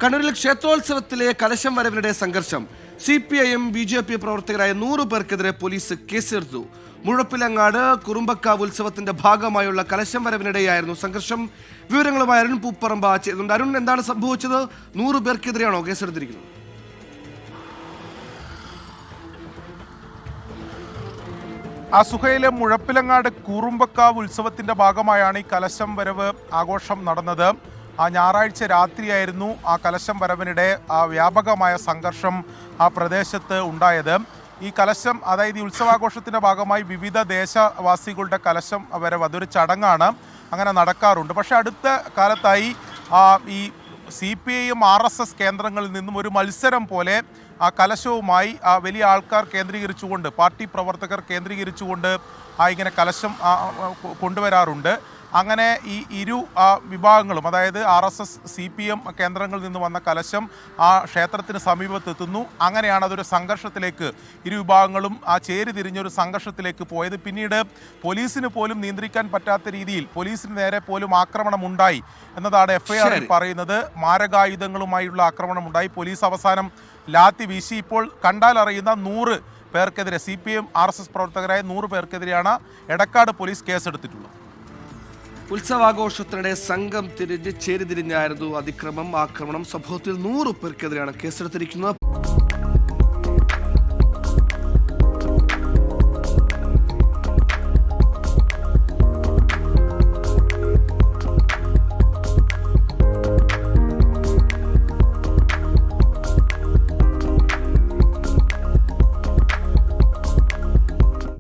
കണ്ണൂരിൽ ക്ഷേത്രോത്സവത്തിലെ കലശം വരവിനിടെ സംഘർഷം. CPIM BJP പ്രവർത്തകരായ 100 പേർക്കെതിരെ പോലീസ് കേസെടുത്തു. മുഴപ്പിലങ്ങാട് കുറുമ്പക്കാവ് ഉത്സവത്തിന്റെ ഭാഗമായുള്ള കലശം വരവിനിടെയായിരുന്നു സംഘർഷം. വിവരങ്ങളുമായി അരുൺ പൂപ്പറമ്പ ചേരുന്നുണ്ട്. അരുൺ, എന്താണ് സംഭവിച്ചത്? 100 പേർക്കെതിരെയാണോ കേസെടുത്തിരിക്കുന്നത്? സുഹൈലെ മുഴപ്പിലങ്ങാട് കുറുമ്പക്കാവ് ഉത്സവത്തിന്റെ ഭാഗമായാണ് ഈ കലശം വരവ് ആഘോഷം നടന്നത്. ഞായറാഴ്ച രാത്രിയായിരുന്നു ആ കലശം വരവിനിടെ വ്യാപകമായ സംഘർഷം ആ പ്രദേശത്ത് ഉണ്ടായത്. ഈ കലശം, അതായത് ഈ ഉത്സവാഘോഷത്തിന്റെ ഭാഗമായി വിവിധ ദേശവാസികളുടെ കലശം വരവ് അതൊരു ചടങ്ങാണ്, അങ്ങനെ നടക്കാറുണ്ട്. പക്ഷെ അടുത്ത കാലത്തായി ഈ CPIM RSS കേന്ദ്രങ്ങളിൽ നിന്നും ഒരു മത്സരം പോലെ ആ കലശവുമായി വലിയ ആൾക്കാർ കേന്ദ്രീകരിച്ചുകൊണ്ട്, പാർട്ടി പ്രവർത്തകർ കേന്ദ്രീകരിച്ചുകൊണ്ട് ഇങ്ങനെ കലശം കൊണ്ടുവരാറുണ്ട്. അങ്ങനെ ഈ ഇരു വിഭാഗങ്ങളും, അതായത് RSS CPM കേന്ദ്രങ്ങളിൽ നിന്ന് വന്ന കലശം ആ ക്ഷേത്രത്തിന് സമീപത്തെത്തുന്നു. അങ്ങനെയാണ് അതൊരു സംഘർഷത്തിലേക്ക്, ഇരു വിഭാഗങ്ങളും ചേരി തിരിഞ്ഞൊരു സംഘർഷത്തിലേക്ക് പോയത്. പിന്നീട് പോലീസിന് പോലും നിയന്ത്രിക്കാൻ പറ്റാത്ത രീതിയിൽ പോലീസിന് നേരെ പോലും ആക്രമണം ഉണ്ടായി എന്നതാണ് FIR പറയുന്നത്. മാരകായുധങ്ങളുമായുള്ള ആക്രമണം ഉണ്ടായി. പോലീസ് അവസാനം ലാത്തി വീശി. ഇപ്പോൾ കണ്ടാൽ അറിയുന്ന 100 പേർക്കെതിരെ, CPM RSS പ്രവർത്തകരായ 100 പേർക്കെതിരെയാണ് എടക്കാട് പോലീസ് കേസെടുത്തിട്ടുള്ളത്. ഉത്സവാഘോഷത്തിനിടെ സംഘം ചേരിതിരിഞ്ഞായിരുന്നു ആക്രമണം. സംഭവത്തിൽ 100 പേർക്കെതിരെയാണ് കേസെടുത്തിരിക്കുന്നത്.